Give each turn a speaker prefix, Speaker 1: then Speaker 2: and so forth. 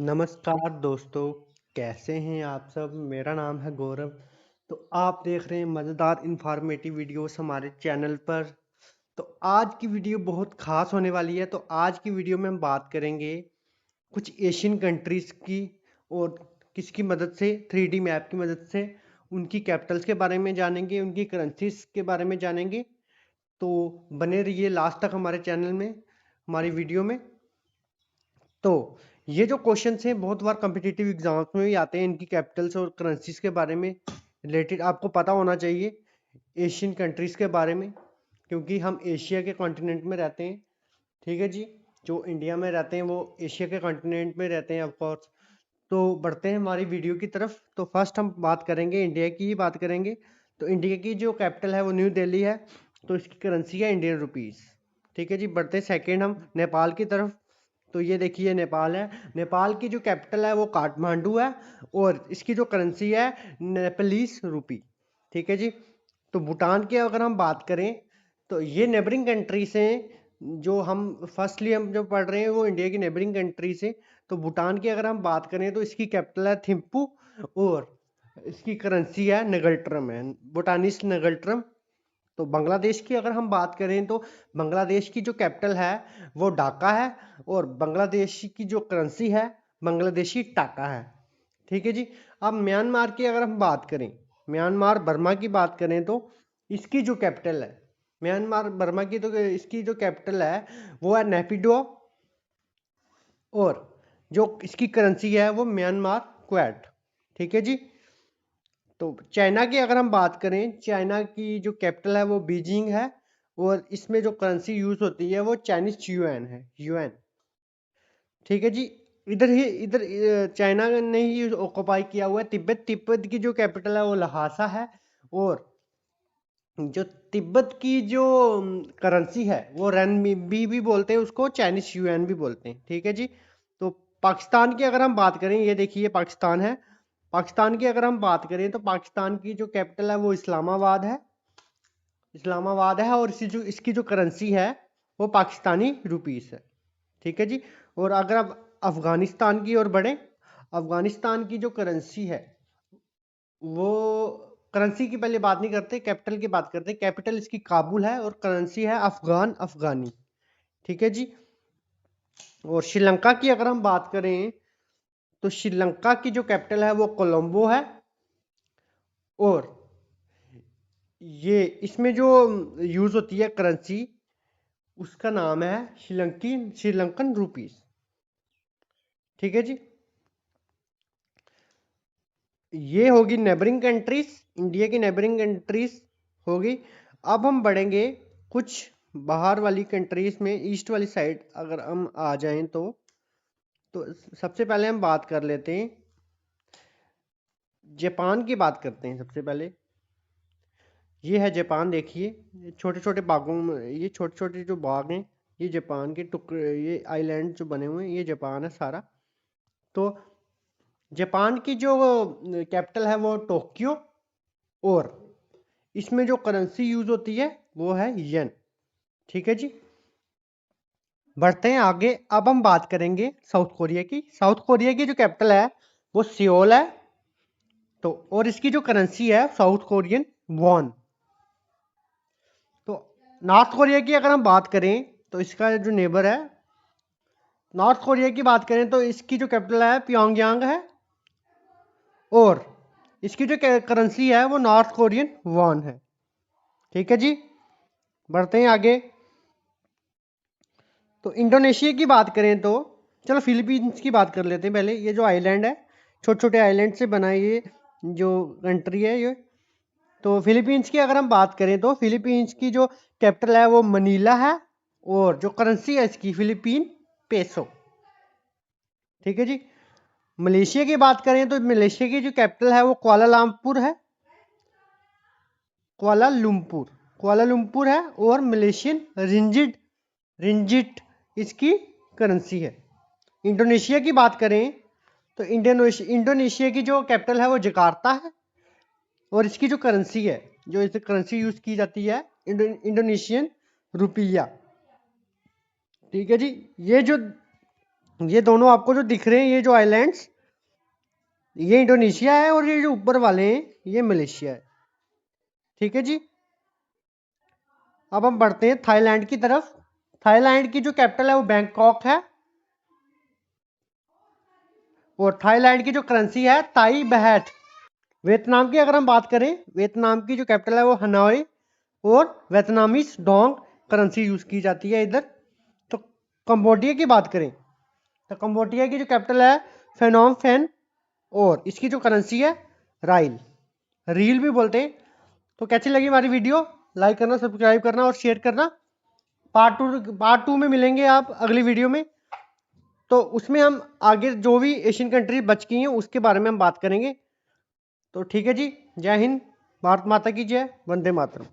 Speaker 1: नमस्कार दोस्तों, कैसे हैं आप सब? मेरा नाम है गौरव। तो आप देख रहे हैं मज़ेदार इन्फॉर्मेटिव वीडियोस हमारे चैनल पर। तो आज की वीडियो बहुत ख़ास होने वाली है। तो आज की वीडियो में हम बात करेंगे कुछ एशियन कंट्रीज़ की और किसकी मदद से 3D मैप की मदद से उनकी कैपिटल्स के बारे में जानेंगे, उनकी करेंसीज के बारे में जानेंगे। तो बने रहिए लास्ट तक हमारे चैनल में, हमारी वीडियो में। तो ये जो क्वेश्चंस हैं बहुत बार कॉम्पिटिटिव एग्जाम्स में भी आते हैं, इनकी कैपिटल्स और करेंसीज के बारे में रिलेटेड आपको पता होना चाहिए एशियन कंट्रीज के बारे में, क्योंकि हम एशिया के कॉन्टिनेंट में रहते हैं। ठीक है जी, जो इंडिया में रहते हैं वो एशिया के कॉन्टिनेंट में रहते हैं ऑफ कोर्स। तो बढ़ते हैं हमारी वीडियो की तरफ। तो फर्स्ट हम बात करेंगे इंडिया की ही बात करेंगे। तो इंडिया की जो कैपिटल है वो न्यू दिल्ली है। तो इसकी करेंसी है इंडियन रुपीस। ठीक है जी, बढ़ते हैं सेकेंड हम नेपाल की तरफ। तो ये देखिए नेपाल है। नेपाल की जो कैपिटल है वो काठमांडू है और इसकी जो करेंसी है नेपालीस रुपी। ठीक है जी। तो भूटान की अगर हम बात करें तो ये नेबरिंग कंट्री से, जो हम फर्स्टली हम जो पढ़ रहे हैं वो इंडिया की नेबरिंग कंट्री से। तो भूटान की अगर हम बात करें तो इसकी कैपिटल है थिम्पू और इसकी करेंसी है नगल्ट्रम है, भूटानिस नगल्ट्रम। तो बांग्लादेश की अगर हम बात करें तो बांग्लादेश की जो कैपिटल है वो ढाका है और बांग्लादेश की जो करेंसी है बांग्लादेशी टाका है। ठीक है जी। अब म्यांमार की अगर हम बात करें, म्यांमार बर्मा की बात करें तो इसकी जो कैपिटल है, म्यांमार बर्मा की, तो इसकी जो कैपिटल है वो है नेपिडो और जो इसकी करेंसी है वो म्यांमार क्वेट। ठीक है जी। तो चाइना की अगर हम बात करें, चाइना की जो कैपिटल है वो बीजिंग है और इसमें जो करेंसी यूज होती है वो चाइनीज युआन है, युआन। ठीक है जी। इधर चाइना ने ही ऑक्युपाई किया हुआ है तिब्बत। तिब्बत की जो कैपिटल है वो लहासा है और जो तिब्बत की जो करेंसी है वो रेनबी भी बोलते हैं उसको, चाइनीज युआन भी बोलते हैं। ठीक है जी। तो पाकिस्तान की अगर हम बात करें, ये देखिए पाकिस्तान है। पाकिस्तान की अगर हम बात करें तो पाकिस्तान की जो कैपिटल है वो इस्लामाबाद है, इस्लामाबाद है और इसकी जो करेंसी है वो पाकिस्तानी रुपीस है। ठीक है जी। और अगर आप अफगानिस्तान की ओर बढ़े, अफगानिस्तान की जो करेंसी है वो, करेंसी की पहले बात नहीं करते, कैपिटल की बात करते। कैपिटल इसकी काबुल है और करेंसी है अफगान अफगानी। ठीक है जी। और श्रीलंका की अगर हम बात करें तो श्रीलंका की जो कैपिटल है वो कोलंबो है और ये इसमें जो यूज होती है करेंसी उसका नाम है श्रीलंकन रुपीस। ठीक है जी। ये होगी नेबरिंग कंट्रीज, इंडिया की नेबरिंग कंट्रीज होगी। अब हम बढ़ेंगे कुछ बाहर वाली कंट्रीज में, ईस्ट वाली साइड अगर हम आ जाएं तो सबसे पहले हम बात कर लेते हैं, जापान की बात करते हैं सबसे पहले। ये है जापान, देखिए छोटे छोटे बागों में, ये छोटे छोटे जो बाग हैं ये जापान के टुकड़े, ये आइलैंड जो बने हुए हैं ये जापान है सारा। तो जापान की जो कैपिटल है वो टोक्यो और इसमें जो करेंसी यूज होती है वो है येन। ठीक है जी। बढ़ते हैं आगे। अब हम बात करेंगे साउथ कोरिया की। साउथ कोरिया की जो कैपिटल है वो सियोल है। तो और इसकी जो करेंसी है साउथ कोरियन वॉन। तो नॉर्थ कोरिया की अगर हम बात करें तो इसका जो नेबर है, नॉर्थ कोरिया की बात करें तो इसकी जो कैपिटल है प्योंगयांग है और इसकी जो करेंसी है वो नॉर्थ कोरियन वॉन है। ठीक है जी। बढ़ते हैं आगे। तो इंडोनेशिया की बात करें तो, चलो फिलीपींस की बात कर लेते हैं पहले। ये जो आइलैंड है, छोटे छोटे आइलैंड से बना ये जो कंट्री है ये। तो फिलीपींस की अगर हम बात करें तो फिलीपींस की जो कैपिटल है वो मनीला है और जो करेंसी है इसकी फिलीपीन पेसो। ठीक है जी। मलेशिया की बात करें तो मलेशिया की जो कैपिटल है वो कुआलालंपुर है, कुआलालंपुर, कुआलालंपुर है और मलेशियन रिंजिट, रिंजिट इसकी करेंसी है। इंडोनेशिया की बात करें तो इंडोनेशिया की जो कैपिटल है वो जकार्ता है और इसकी जो करेंसी है, जो इस करेंसी यूज की जाती है इंडोनेशियन रुपया। ठीक है जी। ये जो ये दोनों आपको जो दिख रहे हैं, ये जो आइलैंड्स, ये इंडोनेशिया है और ये जो ऊपर वाले हैं ये मलेशिया है। ठीक है जी। अब हम बढ़ते हैं थाईलैंड की तरफ। थाईलैंड की जो कैपिटल है वो बैंकॉक है और थाईलैंड की जो करेंसी है ताई बहट। वियतनाम की अगर हम बात करें, वियतनाम की जो कैपिटल है वो हनोई और वियतनामीज डोंग करेंसी यूज की जाती है इधर। तो कंबोडिया की बात करें तो कंबोडिया की जो कैपिटल है फेनोम फेन और इसकी जो करेंसी है राइल, रील भी बोलते हैं। तो कैसी लगी हमारी वीडियो? लाइक करना, सब्सक्राइब करना और शेयर करना। पार्ट टू में मिलेंगे आप अगली वीडियो में। तो उसमें हम आगे जो भी एशियन कंट्री बच गई हैं उसके बारे में हम बात करेंगे। तो ठीक है जी, जय हिंद, भारत माता की जय, वंदे मातरम।